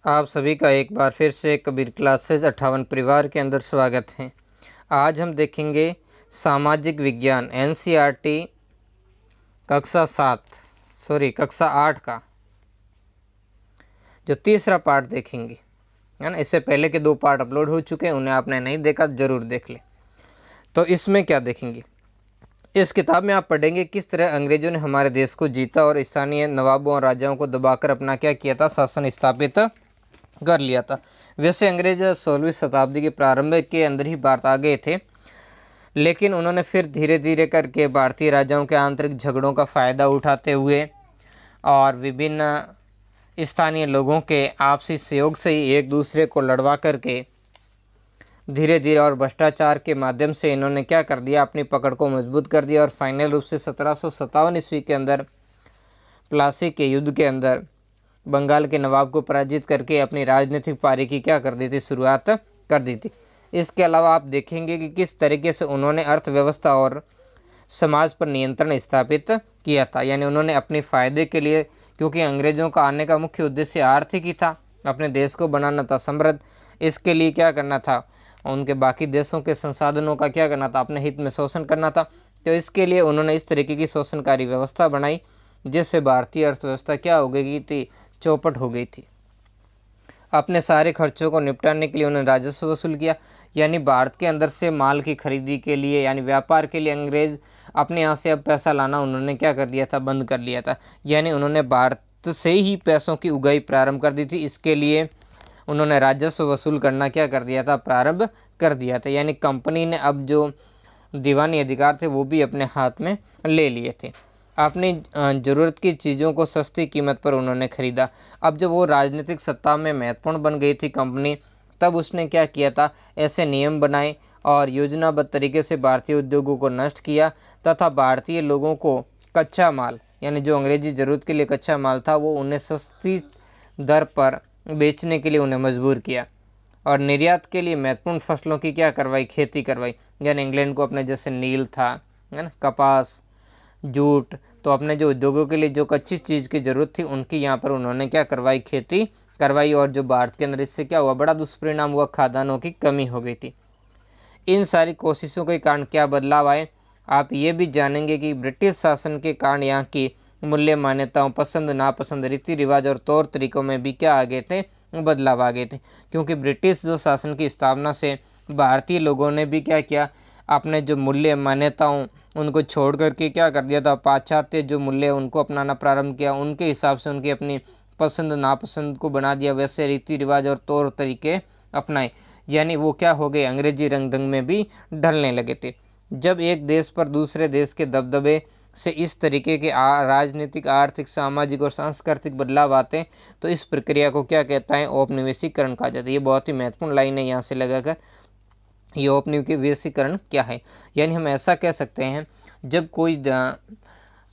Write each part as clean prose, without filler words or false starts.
आप सभी का एक बार फिर से कबीर क्लासेस 58 परिवार के अंदर स्वागत है। आज हम देखेंगे सामाजिक विज्ञान एनसीईआरटी कक्षा 8 का जो तीसरा पार्ट देखेंगे, है ना। इससे पहले के 2 पार्ट अपलोड हो चुके हैं, उन्हें आपने नहीं देखा जरूर देख ले। तो इसमें क्या देखेंगे, इस किताब में आप पढ़ेंगे किस तरह अंग्रेजों ने हमारे देश को जीता और स्थानीय नवाबों और राजाओं को दबाकर अपना क्या किया था, शासन स्थापित कर लिया था। वैसे अंग्रेज 16वीं शताब्दी के प्रारंभ के अंदर ही भारत आ गए थे, लेकिन उन्होंने फिर धीरे धीरे करके भारतीय राजाओं के आंतरिक झगड़ों का फ़ायदा उठाते हुए और विभिन्न स्थानीय लोगों के आपसी सहयोग से ही एक दूसरे को लड़वा करके धीरे धीरे और भ्रष्टाचार के माध्यम से इन्होंने क्या कर दिया, अपनी पकड़ को मजबूत कर दिया और फाइनल रूप से 1757 ईस्वी के अंदर प्लासी के युद्ध के अंदर बंगाल के नवाब को पराजित करके अपनी राजनीतिक पारी की क्या कर दी थी, शुरुआत कर दी थी। इसके अलावा आप देखेंगे कि किस तरीके से उन्होंने अर्थव्यवस्था और समाज पर नियंत्रण स्थापित किया था। यानी उन्होंने अपने फ़ायदे के लिए, क्योंकि अंग्रेज़ों का आने का मुख्य उद्देश्य आर्थिक ही था, अपने देश को बनाना था समृद्ध। इसके लिए क्या करना था, उनके बाकी देशों के संसाधनों का क्या करना था, अपने हित में शोषण करना था। तो इसके लिए उन्होंने इस तरीके की शोषणकारी व्यवस्था बनाई, जिससे भारतीय अर्थव्यवस्था क्या हो गई थी, चौपट हो गई थी। अपने सारे खर्चों को निपटाने के लिए उन्होंने राजस्व वसूल किया। यानी भारत के अंदर से माल की खरीदी के लिए, यानी व्यापार के लिए अंग्रेज अपने यहाँ से अब पैसा लाना उन्होंने क्या कर दिया था, बंद कर लिया था। यानी उन्होंने भारत से ही पैसों की उगाही प्रारंभ कर दी थी। इसके लिए उन्होंने राजस्व वसूल करना क्या कर दिया था, प्रारंभ कर दिया था। यानी कंपनी ने अब जो दीवानी अधिकार थे वो भी अपने हाथ में ले लिए थे। अपनी ज़रूरत की चीज़ों को सस्ती कीमत पर उन्होंने ख़रीदा। अब जब वो राजनीतिक सत्ता में महत्वपूर्ण बन गई थी कंपनी, तब उसने क्या किया था, ऐसे नियम बनाए और योजनाबद्ध तरीके से भारतीय उद्योगों को नष्ट किया तथा भारतीय लोगों को कच्चा माल, यानी जो अंग्रेजी ज़रूरत के लिए कच्चा माल था, वो उन्हें सस्ती दर पर बेचने के लिए उन्हें मजबूर किया और निर्यात के लिए महत्वपूर्ण फसलों की क्या करवाई, खेती करवाई। यानी इंग्लैंड को अपने जैसे नील था, है ना, कपास, जूट, तो अपने जो उद्योगों के लिए जो कच्ची चीज़ की ज़रूरत थी उनकी यहाँ पर उन्होंने क्या करवाई, खेती करवाई। और जो भारत के अंदर इससे क्या हुआ, बड़ा दुष्परिणाम हुआ, खाद्यान्नों की कमी हो गई थी। इन सारी कोशिशों के कारण क्या बदलाव आए, आप ये भी जानेंगे कि ब्रिटिश शासन के कारण यहाँ की मूल्य मान्यताओं, पसंद नापसंद, रीति रिवाज और तौर तरीक़ों में भी क्या आ गए थे, बदलाव आ गए थे। क्योंकि ब्रिटिश जो शासन की स्थापना से भारतीय लोगों ने भी क्या किया, अपने जो मूल्य मान्यताओं उनको छोड़ करके क्या कर दिया था, पाश्चात्य जो मूल्य उनको अपनाना प्रारंभ किया, उनके हिसाब से उनकी अपनी पसंद नापसंद को बना दिया, वैसे रीति रिवाज और तौर तरीके अपनाए। यानी वो क्या हो गए, अंग्रेजी रंग ढंग में भी ढलने लगे थे। जब एक देश पर दूसरे देश के दबदबे से इस तरीके के राजनीतिक, आर्थिक, सामाजिक और सांस्कृतिक बदलाव आते हैं, तो इस प्रक्रिया को क्या कहता है, औपनिवेशीकरण कहा जाता है। ये बहुत ही महत्वपूर्ण लाइन है यहाँ से लगाकर। ये औपनिवेशीकरण क्या है, यानी हम ऐसा कह सकते हैं, जब कोई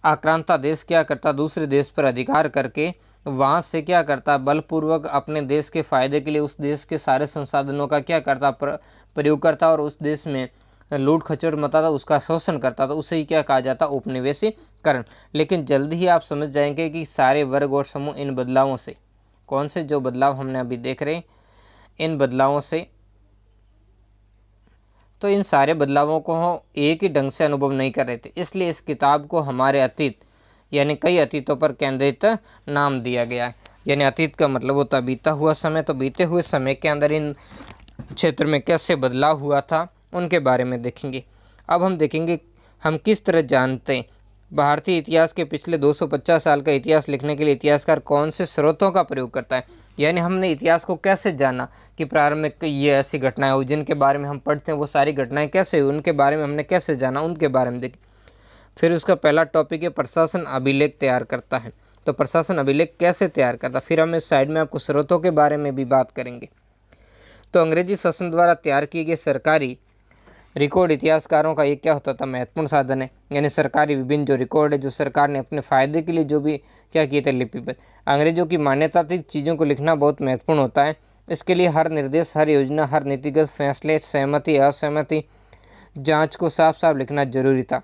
आक्रांता देश क्या करता, दूसरे देश पर अधिकार करके वहाँ से क्या करता, बलपूर्वक अपने देश के फ़ायदे के लिए उस देश के सारे संसाधनों का क्या करता, प्रयोग करता और उस देश में लूट खचोट मचाता, उसका शोषण करता, तो उसे ही क्या कहा जाता, उपनिवेशीकरण। लेकिन जल्दी ही आप समझ जाएंगे कि सारे वर्ग और समूह इन बदलावों से, कौन से जो बदलाव हमने अभी देख रहे हैं, इन बदलावों से, तो इन सारे बदलावों को एक ही ढंग से अनुभव नहीं कर रहे थे। इसलिए इस किताब को हमारे अतीत, यानी कई अतीतों पर केंद्रित नाम दिया गया है। यानी अतीत का मतलब होता है बीता हुआ समय, तो बीते हुए समय के अंदर इन क्षेत्र में कैसे बदलाव हुआ था उनके बारे में देखेंगे। अब हम देखेंगे हम किस तरह जानते हैं भारतीय इतिहास के पिछले 250 साल का इतिहास लिखने के लिए इतिहासकार कौन से स्रोतों का प्रयोग करता है। यानी हमने इतिहास को कैसे जाना कि प्रारंभ में ये ऐसी घटनाएं हुई जिनके बारे में हम पढ़ते हैं, वो सारी घटनाएं कैसे हुई, उनके बारे में हमने कैसे जाना, उनके बारे में देखें। फिर उसका पहला टॉपिक है प्रशासन अभिलेख तैयार करता है। तो प्रशासन अभिलेख कैसे तैयार करता, फिर हम इस साइड में आपको स्रोतों के बारे में भी बात करेंगे। तो अंग्रेजी शासन द्वारा तैयार किए गए सरकारी रिकॉर्ड इतिहासकारों का ये क्या होता था, महत्वपूर्ण साधन है। यानी सरकारी विभिन्न जो रिकॉर्ड है, जो सरकार ने अपने फ़ायदे के लिए जो भी क्या किए थे, लिपिबद्ध। अंग्रेजों की मान्यता थी चीज़ों को लिखना बहुत महत्वपूर्ण होता है। इसके लिए हर निर्देश, हर योजना, हर नीतिगत फैसले, सहमति असहमति, जांच को साफ साफ लिखना जरूरी था।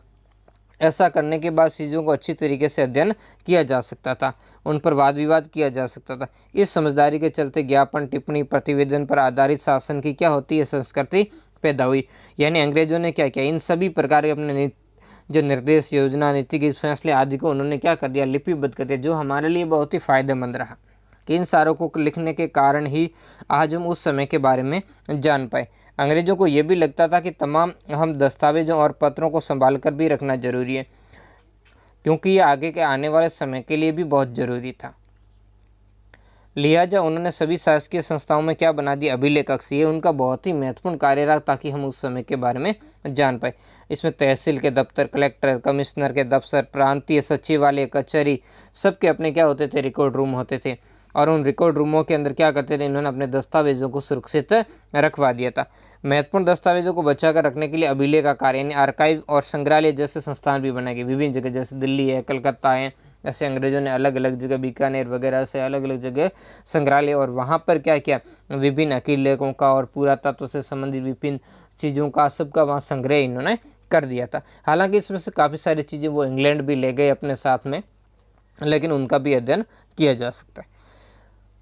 ऐसा करने के बाद चीज़ों को अच्छी तरीके से अध्ययन किया जा सकता था, उन पर वाद विवाद किया जा सकता था। इस समझदारी के चलते ज्ञापन, टिप्पणी, प्रतिवेदन पर आधारित शासन की क्या होती है, संस्कृति पैदा हुई। यानी अंग्रेजों ने क्या किया, इन सभी प्रकार के अपने जो निर्देश, योजना, नीति के फैसले आदि को उन्होंने क्या कर दिया, लिपिबद्ध कर दिया, जो हमारे लिए बहुत ही फायदेमंद रहा। कि इन सारों को लिखने के कारण ही आज हम उस समय के बारे में जान पाए। अंग्रेजों को ये भी लगता था कि तमाम अहम दस्तावेजों और पत्रों को संभाल कर भी रखना जरूरी है, क्योंकि ये आगे के आने वाले समय के लिए भी बहुत जरूरी था। लिहाजा उन्होंने सभी शासकीय संस्थाओं में क्या बना दिया, अभिलेख कक्ष। ये उनका बहुत ही महत्वपूर्ण कार्य रहा, ताकि हम उस समय के बारे में जान पाए। इसमें तहसील के दफ्तर, कलेक्टर, कमिश्नर के दफ्तर, प्रांतीय सचिवालय, कचहरी, सबके अपने क्या होते थे, रिकॉर्ड रूम होते थे। और उन रिकॉर्ड रूमों के अंदर क्या करते थे, इन्होंने अपने दस्तावेजों को सुरक्षित रखवा दिया था। महत्वपूर्ण दस्तावेजों को बचाकर रखने के लिए अभिलेख का कार्य यानी आर्काइव और संग्रहालय जैसे संस्थान भी बनाए गए विभिन्न जगह, जैसे दिल्ली है, कलकत्ता है। ऐसे अंग्रेजों ने अलग अलग जगह, बीकानेर वगैरह से अलग अलग जगह संग्रहालय, और वहाँ पर क्या किया, विभिन्न अभिलेखों का और पुरातत्व से संबंधित विभिन्न चीज़ों का सबका वहाँ संग्रह इन्होंने कर दिया था। हालांकि इसमें से काफ़ी सारी चीज़ें वो इंग्लैंड भी ले गए अपने साथ में, लेकिन उनका भी अध्ययन किया जा सकता है।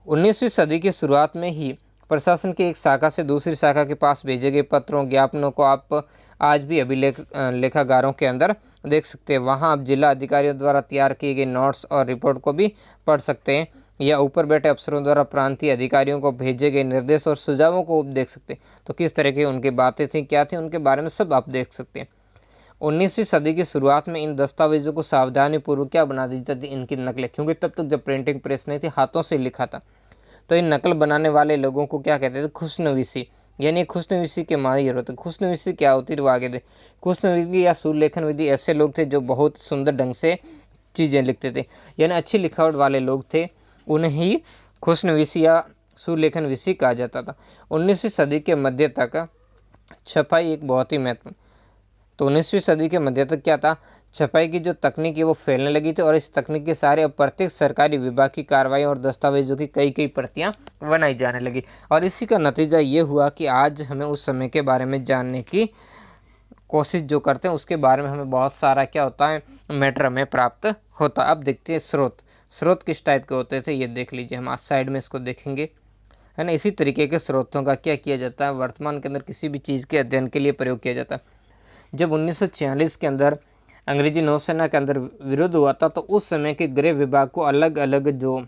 19वीं सदी की शुरुआत में ही प्रशासन की एक शाखा से दूसरी शाखा के पास भेजे गए पत्रों, ज्ञापनों को आप आज भी अभिलेख लेखागारों के अंदर देख सकते हैं। वहाँ आप जिला अधिकारियों द्वारा तैयार किए गए नोट्स और रिपोर्ट को भी पढ़ सकते हैं, या ऊपर बैठे अफसरों द्वारा प्रांतीय अधिकारियों को भेजे गए निर्देश और सुझावों को देख सकते हैं। तो किस तरह की उनकी बातें थी, क्या थी, उनके बारे में सब आप देख सकते हैं। 19वीं सदी की शुरुआत में इन दस्तावेजों को सावधानी पूर्वक क्या बना दी जाती, इनकी नकलें, क्योंकि तब तक जब प्रिंटिंग प्रेस नहीं थी, हाथों से लिखा था। तो इन नकल बनाने वाले लोगों को क्या कहते थे, खुशनवीसी, यानी खुशनवीसी के माहिर होते। खुशनवीसी क्या होती है वो आगे दे। खुशनवीसी या सुलेखन विधि ऐसे लोग थे जो बहुत सुंदर ढंग से चीज़ें लिखते थे, यानी अच्छी लिखावट वाले लोग थे, उन्हें ही खुशनवीसी या सुलेखन विषय कहा जाता था। 19वीं सदी के मध्य तक छपाई एक बहुत ही महत्वपूर्ण, तो 19वीं सदी के मध्य तक क्या था, छपाई की जो तकनीक है वो फैलने लगी थी, और इस तकनीक के सारे अब प्रत्येक सरकारी विभाग की कार्रवाई और दस्तावेजों की कई कई प्रतियां बनाई जाने लगी। और इसी का नतीजा ये हुआ कि आज हमें उस समय के बारे में जानने की कोशिश जो करते हैं, उसके बारे में हमें बहुत सारा क्या होता है, मैटर हमें प्राप्त होता है। अब देखते हैं स्रोत किस टाइप के होते थे, ये देख लीजिए, हम आज साइड में इसको देखेंगे, है ना। इसी तरीके के स्रोतों का क्या किया जाता है, वर्तमान के अंदर किसी भी चीज़ के अध्ययन के लिए प्रयोग किया जाता है। जब 1946 के अंदर अंग्रेजी नौसेना के अंदर विरोध हुआ था, तो उस समय के गृह विभाग को अलग अलग जो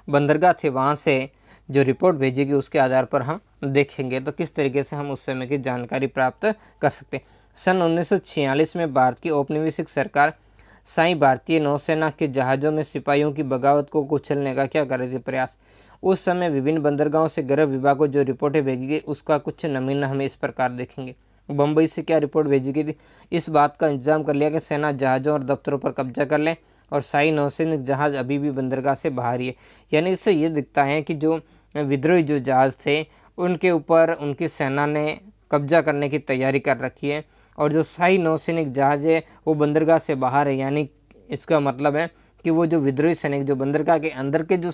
बंदरगाह थे वहाँ से जो रिपोर्ट भेजेगी, उसके आधार पर हम देखेंगे तो किस तरीके से हम उस समय की जानकारी प्राप्त कर सकते हैं। सन 1946 में भारत की औपनिवेशिक सरकार साई भारतीय नौसेना के जहाज़ों में सिपाहियों की बगावत को कुचलने का क्या कर रही थी, प्रयास। उस समय विभिन्न बंदरगाहों से गृह विभाग को जो रिपोर्टें भेजी गई, उसका कुछ नमूना हमें इस प्रकार देखेंगे। बम्बई से क्या रिपोर्ट भेजी गई थी, इस बात का इंतजाम कर लिया कि सेना जहाज़ों और दफ्तरों पर कब्जा कर लें, और शाही नौसैनिक जहाज़ अभी भी बंदरगाह से बाहर ही है। यानी इससे ये दिखता है कि जो विद्रोही जो जहाज़ थे, उनके ऊपर उनकी सेना ने कब्जा करने की तैयारी कर रखी है, और जो शाही नौसैनिक जहाज़ है वो बंदरगाह से बाहर है। यानी इसका मतलब है कि वो जो विद्रोही सैनिक जो बंदरगाह के अंदर के जो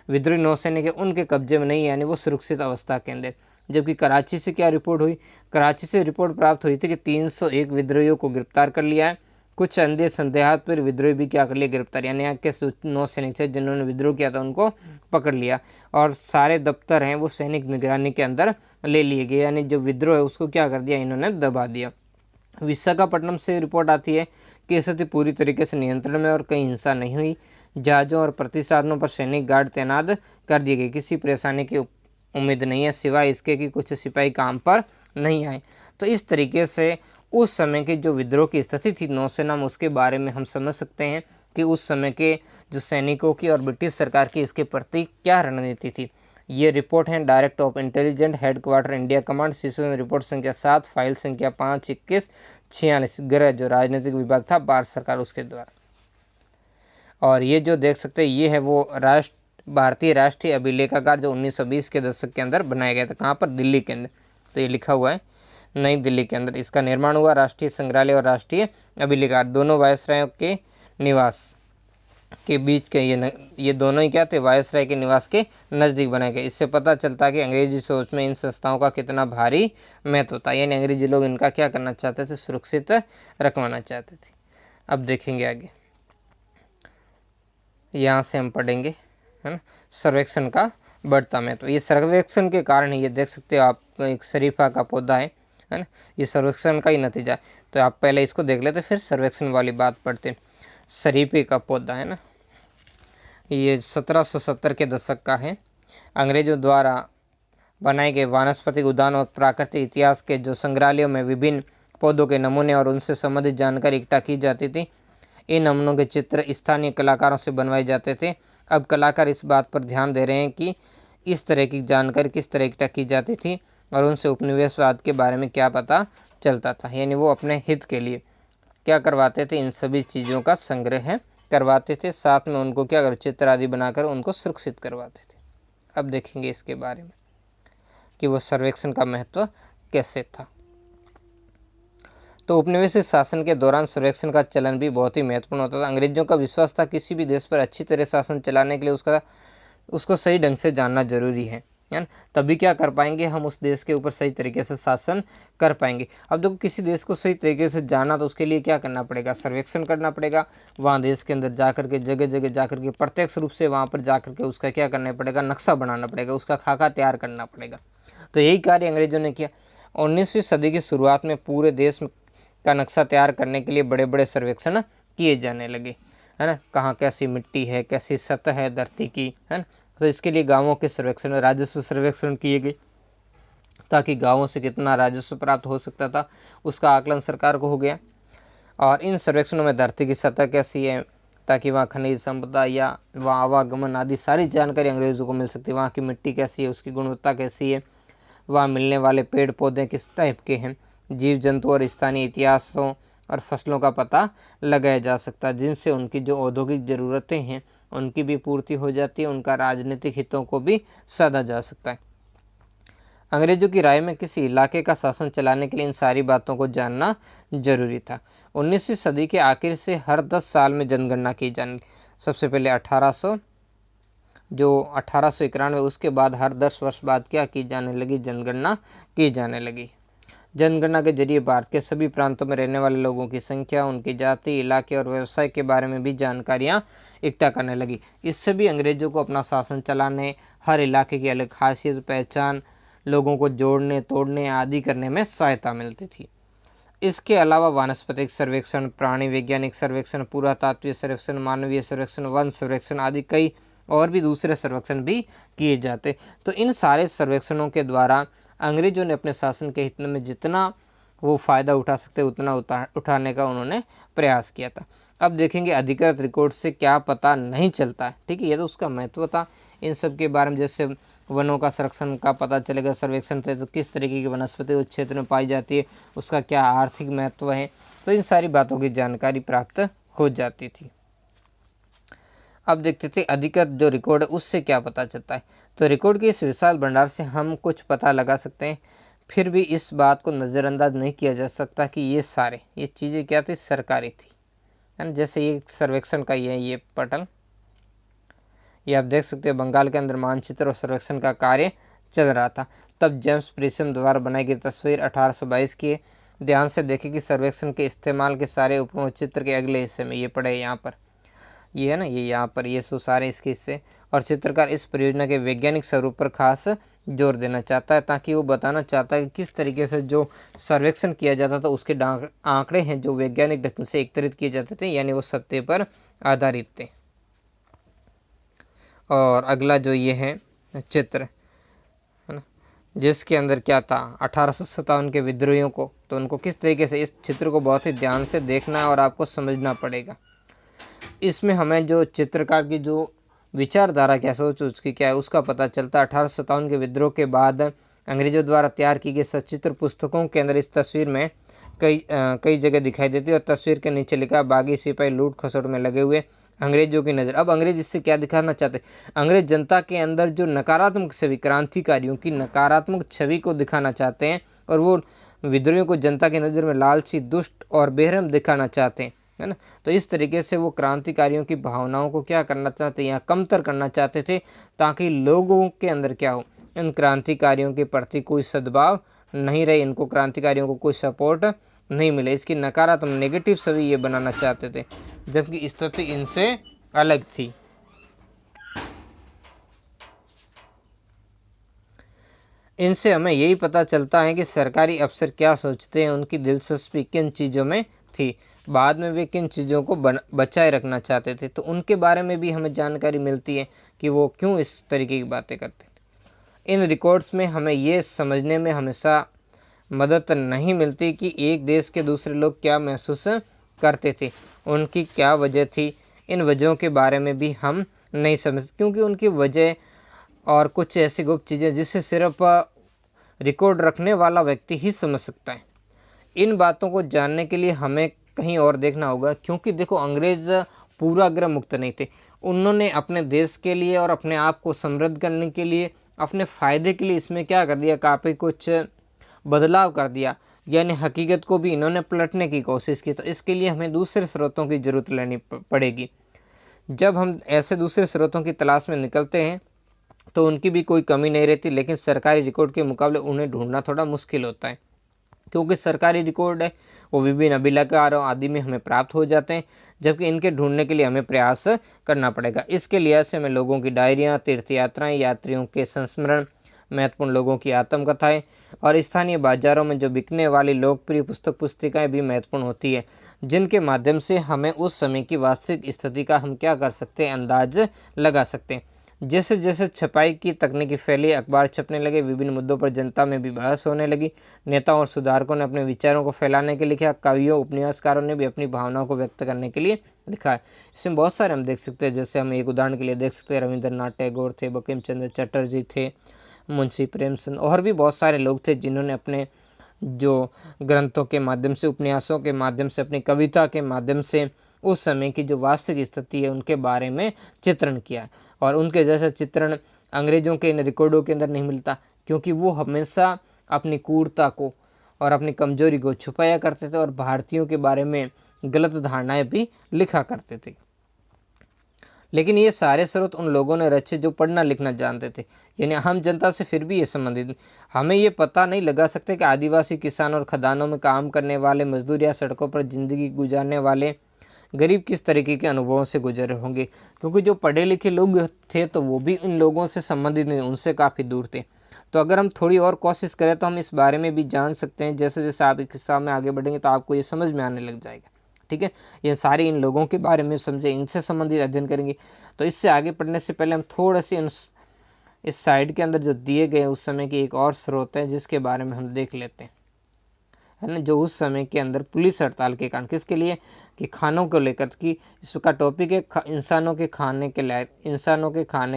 विद्रोही नौसैनिक है, उनके कब्जे में नहीं है, यानी वो सुरक्षित अवस्था के अंदर। जबकि कराची से क्या रिपोर्ट हुई, कराची से रिपोर्ट प्राप्त हुई थी कि 301 विद्रोहियों को गिरफ्तार कर लिया है। कुछ अंधे संदेहात पर विद्रोही भी क्या कर लिए, गिरफ्तार, यानी यहाँ के नौसैनिक थे जिन्होंने विद्रोह किया था उनको पकड़ लिया, और सारे दफ्तर हैं वो सैनिक निगरानी के अंदर ले लिए गए, यानी जो विद्रोह है उसको क्या कर दिया, इन्होंने दबा दिया। विशाखापट्टनम से रिपोर्ट आती है कि स्थिति पूरी तरीके से नियंत्रण में और कहीं हिंसा नहीं हुई। जहाज़ों और प्रतिष्ठानों पर सैनिक गार्ड तैनात कर दिए गए, किसी परेशानी की उम्मीद नहीं है, सिवाय इसके कि कुछ सिपाही काम पर नहीं आए। तो इस तरीके से उस समय की जो विद्रोह की स्थिति थी नौसेना में, उसके बारे में हम समझ सकते हैं कि उस समय के जो सैनिकों की और ब्रिटिश सरकार की इसके प्रति क्या रणनीति थी। ये रिपोर्ट है director of intelligent headquarter India command, शीर्षक रिपोर्ट संख्या 7, फाइल संख्या 52146, गृह जो राजनीतिक विभाग था भारत सरकार उसके द्वारा। और ये जो देख सकते हैं, ये है वो भारतीय राष्ट्रीय अभिलेखागार जो 1920 के दशक के अंदर बनाया गया था। कहाँ पर, दिल्ली के अंदर। तो ये लिखा हुआ है नई दिल्ली के अंदर। इसका निर्माण हुआ राष्ट्रीय संग्रहालय और राष्ट्रीय अभिलेखागार दोनों वायसरायों के निवास के बीच के ये दोनों ही क्या थे, वायसराय के निवास के नज़दीक बनाए गए। इससे पता चलता है कि अंग्रेजी सोच में इन संस्थाओं का कितना भारी महत्व था, यानी अंग्रेजी लोग इनका क्या करना चाहते थे, सुरक्षित रखवाना चाहते थे। अब देखेंगे आगे, यहाँ से हम पढ़ेंगे, है ना, सर्वेक्षण का बढ़ता महत्व। ये सर्वेक्षण के कारण ही, ये देख सकते हो आप, एक शरीफा का पौधा है ना, ये सर्वेक्षण का ही नतीजा है। तो आप पहले इसको देख लेते, फिर सर्वेक्षण वाली बात पढ़ते। शरीफे का पौधा है ना, ये 1770 के दशक का है। अंग्रेजों द्वारा बनाए गए वानस्पतिक उद्यान और प्राकृतिक इतिहास के जो संग्रहालयों में विभिन्न पौधों के नमूने और उनसे संबंधित जानकारी इकट्ठा की जाती थी। इन नमूनों के चित्र स्थानीय कलाकारों से बनवाए जाते थे। अब कलाकार इस बात पर ध्यान दे रहे हैं कि इस तरह की जानकारी किस तरह इकट्ठा की जाती थी और उनसे उपनिवेशवाद के बारे में क्या पता चलता था। यानी वो अपने हित के लिए क्या करवाते थे, इन सभी चीज़ों का संग्रह करवाते थे, साथ में उनको क्या कर चित्र आदि बनाकर उनको सुरक्षित करवाते थे। अब देखेंगे इसके बारे में कि वो सर्वेक्षण का महत्व कैसे था। तो उपनिवेशिक शासन के दौरान सर्वेक्षण का चलन भी बहुत ही महत्वपूर्ण होता था। अंग्रेजों का विश्वास था किसी भी देश पर अच्छी तरह शासन चलाने के लिए उसको सही ढंग से जानना जरूरी है ना, तभी क्या कर पाएंगे, हम उस देश के ऊपर सही तरीके से शासन कर पाएंगे। अब देखो, किसी देश को सही तरीके से जानना तो उसके लिए क्या करना पड़ेगा, सर्वेक्षण करना पड़ेगा। वहाँ देश के अंदर जा करके, जगह जगह जा करके, प्रत्यक्ष रूप से वहाँ पर जा करके उसका क्या करना पड़ेगा, नक्शा बनाना पड़ेगा, उसका खाका तैयार करना पड़ेगा। तो यही कार्य अंग्रेजों ने किया। 19वीं सदी की शुरुआत में पूरे देश का नक्शा तैयार करने के लिए बड़े बड़े सर्वेक्षण किए जाने लगे, है ना। कहाँ कैसी मिट्टी है, कैसी सतह है धरती की, है ना। तो इसके लिए गांवों के सर्वेक्षण, राजस्व सर्वेक्षण किए गए, ताकि गांवों से कितना राजस्व प्राप्त हो सकता था उसका आकलन सरकार को हो गया। और इन सर्वेक्षणों में धरती की सतह कैसी है, ताकि वहाँ खनिज संपदा या वहाँ आवागमन आदि सारी जानकारी अंग्रेज़ों को मिल सकती है। वहाँ की मिट्टी कैसी है, उसकी गुणवत्ता कैसी है, वहाँ मिलने वाले पेड़ पौधे किस टाइप के हैं, जीव जंतु और स्थानीय इतिहासों और फसलों का पता लगाया जा सकता है, जिनसे उनकी जो औद्योगिक ज़रूरतें हैं उनकी भी पूर्ति हो जाती है, उनका राजनीतिक हितों को भी साधा जा सकता है। अंग्रेजों की राय में किसी इलाके का शासन चलाने के लिए इन सारी बातों को जानना जरूरी था। 19वीं सदी के आखिर से हर 10 साल में जनगणना की जानी। सबसे पहले 1891, उसके बाद हर 10 वर्ष बाद क्या की जाने लगी, जनगणना की जाने लगी। जनगणना के जरिए भारत के सभी प्रांतों में रहने वाले लोगों की संख्या, उनकी जाति, इलाके और व्यवसाय के बारे में भी जानकारियां इकट्ठा करने लगी। इससे भी अंग्रेजों को अपना शासन चलाने, हर इलाके की अलग खासियत, पहचान, लोगों को जोड़ने तोड़ने आदि करने में सहायता मिलती थी। इसके अलावा वानस्पतिक सर्वेक्षण, प्राणी वैज्ञानिक सर्वेक्षण, पुरातात्विक सर्वेक्षण, मानवीय सर्वेक्षण, वन सर्वेक्षण आदि कई और भी दूसरे सर्वेक्षण भी किए जाते। तो इन सारे सर्वेक्षणों के द्वारा अंग्रेजों ने अपने शासन के हित में जितना वो फ़ायदा उठा सकते उतना उठाने का उन्होंने प्रयास किया था। अब देखेंगे अधिकृत रिकॉर्ड से क्या पता नहीं चलता है, ठीक है, ये तो उसका महत्व था। इन सब के बारे में जैसे वनों का संरक्षण का पता चलेगा, सर्वेक्षण थे तो किस तरीके की वनस्पति उस क्षेत्र में पाई जाती है, उसका क्या आर्थिक महत्व है, तो इन सारी बातों की जानकारी प्राप्त हो जाती थी। अब देखते थे अधिकृत जो रिकॉर्ड है उससे क्या पता चलता है। तो रिकॉर्ड के इस विशाल भंडार से हम कुछ पता लगा सकते हैं, फिर भी इस बात को नज़रअंदाज नहीं किया जा सकता कि ये चीज़ें क्या थी, सरकारी थी, है ना। जैसे ये सर्वेक्षण का ये पटल, ये आप देख सकते हो, बंगाल के अंदर मानचित्र और सर्वेक्षण का कार्य चल रहा था। तब जेम्स प्रिस्म द्वारा बनाई गई तस्वीर 1822 की। ध्यान से देखें कि सर्वेक्षण के इस्तेमाल के सारे उपयोग चित्र के अगले हिस्से में ये पड़े, यहाँ पर ये है ना, ये यहाँ पर ये सारे इसके हिस्से। और चित्रकार इस परियोजना के वैज्ञानिक स्वरूप पर खास जोर देना चाहता है, ताकि वो बताना चाहता है कि किस तरीके से जो सर्वेक्षण किया जाता था उसके आंकड़े हैं जो वैज्ञानिक ढंग से एकत्रित किए जाते थे, यानी वो सत्य पर आधारित थे। और अगला जो ये है चित्र, है ना, जिसके अंदर क्या था, 1857 के विद्रोहियों को, तो उनको किस तरीके से, इस चित्र को बहुत ही ध्यान से देखना है और आपको समझना पड़ेगा। इसमें हमें जो चित्रकार की जो विचारधारा क्या सोच उसकी क्या है उसका पता चलता है। 1857 के विद्रोह के बाद अंग्रेजों द्वारा तैयार की गई सचित्र पुस्तकों के अंदर इस तस्वीर में कई जगह दिखाई देती है, और तस्वीर के नीचे लिखा, बागी सिपाही लूट खसोट में लगे हुए, अंग्रेजों की नज़र। अब अंग्रेज इससे क्या दिखाना चाहते, अंग्रेज जनता के अंदर जो नकारात्मक छवि, क्रांतिकारियों की नकारात्मक छवि को दिखाना चाहते हैं, और वो विद्रोहियों को जनता की नज़र में लालची, दुष्ट और बेरहम दिखाना चाहते हैं, है ना। तो इस तरीके से वो क्रांतिकारियों की भावनाओं को क्या करना चाहते, यहाँ कमतर करना चाहते थे, ताकि लोगों के अंदर क्या हो, इन क्रांतिकारियों के प्रति कोई सद्भाव नहीं रहे, इनको क्रांतिकारियों को कोई सपोर्ट नहीं मिले। इसकी नकारात्मक नेगेटिव छवि ये बनाना चाहते थे, जबकि स्थिति इनसे अलग थी। इनसे हमें यही पता चलता है कि सरकारी अफसर क्या सोचते हैं, उनकी दिलचस्पी किन चीज़ों में थी, बाद में वे किन चीज़ों को बचाए रखना चाहते थे। तो उनके बारे में भी हमें जानकारी मिलती है कि वो क्यों इस तरीके की बातें करते थे। इन रिकॉर्ड्स में हमें ये समझने में हमेशा मदद नहीं मिलती कि एक देश के दूसरे लोग क्या महसूस करते थे, उनकी क्या वजह थी। इन वजहों के बारे में भी हम नहीं समझते, क्योंकि उनकी वजह और कुछ ऐसी गुप्त चीज़ें जिसे सिर्फ रिकॉर्ड रखने वाला व्यक्ति ही समझ सकता है। इन बातों को जानने के लिए हमें कहीं और देखना होगा, क्योंकि देखो अंग्रेज़ पूर्वाग्रह मुक्त नहीं थे। उन्होंने अपने देश के लिए और अपने आप को समृद्ध करने के लिए, अपने फ़ायदे के लिए इसमें क्या कर दिया, काफ़ी कुछ बदलाव कर दिया, यानी हकीकत को भी इन्होंने पलटने की कोशिश की। तो इसके लिए हमें दूसरे स्रोतों की ज़रूरत लेनी पड़ेगी। जब हम ऐसे दूसरे स्रोतों की तलाश में निकलते हैं तो उनकी भी कोई कमी नहीं रहती, लेकिन सरकारी रिकॉर्ड के मुकाबले उन्हें ढूंढना थोड़ा मुश्किल होता है, क्योंकि सरकारी रिकॉर्ड है वो विभिन्न अभिलेखागारों आदि में हमें प्राप्त हो जाते हैं, जबकि इनके ढूंढने के लिए हमें प्रयास करना पड़ेगा। इसके लिहाज से हमें लोगों की डायरियाँ, तीर्थ यात्राएँ, यात्रियों के संस्मरण, महत्वपूर्ण लोगों की आत्मकथाएं और स्थानीय बाजारों में जो बिकने वाली लोकप्रिय पुस्तिकाएं भी महत्वपूर्ण होती है, जिनके माध्यम से हमें उस समय की वास्तविक स्थिति का हम क्या कर सकते हैं, अंदाज लगा सकते हैं। जैसे जैसे छपाई की तकनीकी फैली, अखबार छपने लगे, विभिन्न मुद्दों पर जनता में भी बहस होने लगी, नेताओं और सुधारकों ने अपने विचारों को फैलाने के लिए लिखा, कवियों उपन्यासकारों ने भी अपनी भावनाओं को व्यक्त करने के लिए लिखा है। इसमें बहुत सारे हम देख सकते हैं, जैसे हम एक उदाहरण के लिए देख सकते हैं रविंद्रनाथ टैगोर थे, बंकिम चंद्र चटर्जी थे, मुंशी प्रेमचंद और भी बहुत सारे लोग थे जिन्होंने अपने जो ग्रंथों के माध्यम से, उपन्यासों के माध्यम से, अपनी कविता के माध्यम से उस समय की जो वास्तविक स्थिति है उनके बारे में चित्रण किया है। और उनके जैसा चित्रण अंग्रेज़ों के इन रिकॉर्डों के अंदर नहीं मिलता, क्योंकि वो हमेशा अपनी क्रूरता को और अपनी कमजोरी को छुपाया करते थे और भारतीयों के बारे में गलत धारणाएं भी लिखा करते थे। लेकिन ये सारे स्रोत उन लोगों ने रचे जो पढ़ना लिखना जानते थे, यानी आम जनता से फिर भी ये संबंधित। हमें ये पता नहीं लगा सकते कि आदिवासी किसान और खदानों में काम करने वाले मजदूर या सड़कों पर ज़िंदगी गुजारने वाले गरीब किस तरीके के अनुभवों से गुजरे होंगे, क्योंकि जो पढ़े लिखे लोग थे तो वो भी इन लोगों से संबंधित नहीं, उनसे काफ़ी दूर थे। तो अगर हम थोड़ी और कोशिश करें तो हम इस बारे में भी जान सकते हैं। जैसे जैसे आप इस किस्सा में आगे बढ़ेंगे तो आपको ये समझ में आने लग जाएगा। ठीक है, ये सारे इन लोगों के बारे में समझे, इनसे संबंधित अध्ययन करेंगे। तो इससे आगे पढ़ने से पहले हम थोड़े से इस साइड के अंदर जो दिए गए उस समय के एक और स्रोत है जिसके बारे में हम देख लेते हैं, है ना। जो उस समय के अंदर पुलिस हड़ताल के कारण, किसके लिए, कि खानों को लेकर, कि इसका टॉपिक है इंसानों के खाने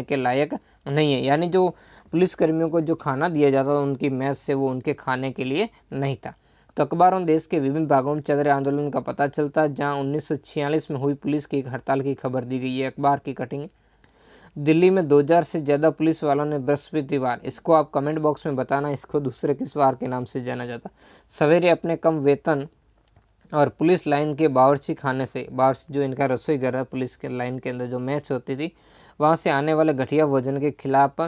के लायक नहीं है, यानी जो पुलिसकर्मियों को जो खाना दिया जाता था उनकी मेस से, वो उनके खाने के लिए नहीं था। तो अखबारों देश के विभिन्न भागों में चल रहे आंदोलन का पता चलता है, जहाँ 1946 में हुई पुलिस की एक हड़ताल की खबर दी गई है। अखबार की कटिंग, दिल्ली में 2000 से ज़्यादा पुलिस वालों ने बृहस्पतिवार, इसको आप कमेंट बॉक्स में बताना, इसको दूसरे किस वार के नाम से जाना जाता, सवेरे अपने कम वेतन और पुलिस लाइन के बावर्ची खाने से, बावर्ची जो इनका रसोई घर है, पुलिस के लाइन के अंदर जो मैच होती थी, वहाँ से आने वाले घटिया भोजन के खिलाफ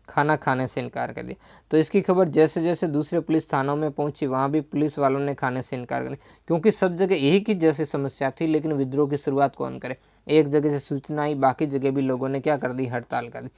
खाना खाने से इनकार कर दिया। तो इसकी खबर जैसे जैसे दूसरे पुलिस थानों में पहुंची, वहाँ भी पुलिस वालों ने खाने से इनकार कर दिया, क्योंकि सब जगह यही की जैसी समस्या थी। लेकिन विद्रोह की शुरुआत कौन करे, एक जगह से सूचना आई, बाकी जगह भी लोगों ने क्या कर दी, हड़ताल कर दी।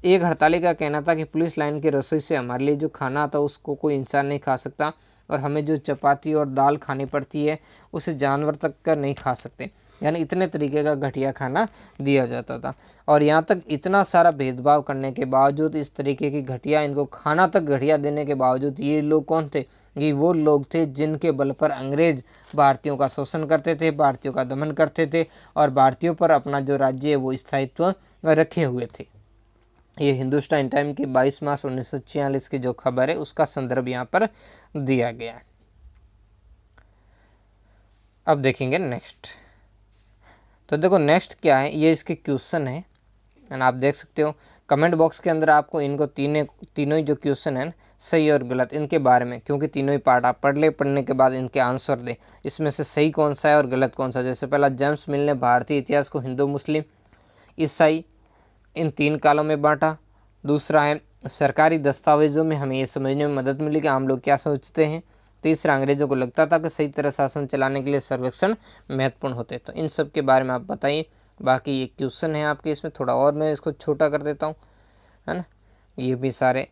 एक हड़ताली का कहना था कि पुलिस लाइन की रसोई से हमारे लिए जो खाना आता उसको कोई इंसान नहीं खा सकता, और हमें जो चपाती और दाल खानी पड़ती है उसे जानवर तक का नहीं खा सकते, यानी इतने तरीके का घटिया खाना दिया जाता था। और यहाँ तक इतना सारा भेदभाव करने के बावजूद, इस तरीके की घटिया, इनको खाना तक घटिया देने के बावजूद, ये लोग कौन थे, ये वो लोग थे जिनके बल पर अंग्रेज भारतीयों का शोषण करते थे, भारतीयों का दमन करते थे और भारतीयों पर अपना जो राज्य है वो स्थायित्व रखे हुए थे। ये हिंदुस्तान टाइम की 22 मार्च 1946 की जो खबर है उसका संदर्भ यहाँ पर दिया गया है। अब देखेंगे नेक्स्ट। तो देखो नेक्स्ट क्या है, ये इसके क्वेश्चन है, एंड आप देख सकते हो कमेंट बॉक्स के अंदर आपको इनको तीनों ही जो क्वेश्चन है सही और गलत इनके बारे में, क्योंकि तीनों ही पार्ट आप पढ़ने के बाद इनके आंसर दें, इसमें से सही कौन सा है और गलत कौन सा। जैसे पहला, जेम्स मिल ने भारतीय इतिहास को हिंदू, मुस्लिम, ईसाई इन 3 कालों में बांटा। दूसरा है, सरकारी दस्तावेजों में हमें ये समझने में मदद मिली कि आम लोग क्या सोचते हैं। तीसरा, अंग्रेजों को लगता था कि सही तरह शासन चलाने के लिए सर्वेक्षण महत्वपूर्ण होते। तो इन सब के बारे में आप बताइए। बाकी ये क्वेश्चन है आपके, इसमें थोड़ा और मैं इसको छोटा कर देता हूँ, है ना। ये भी सारे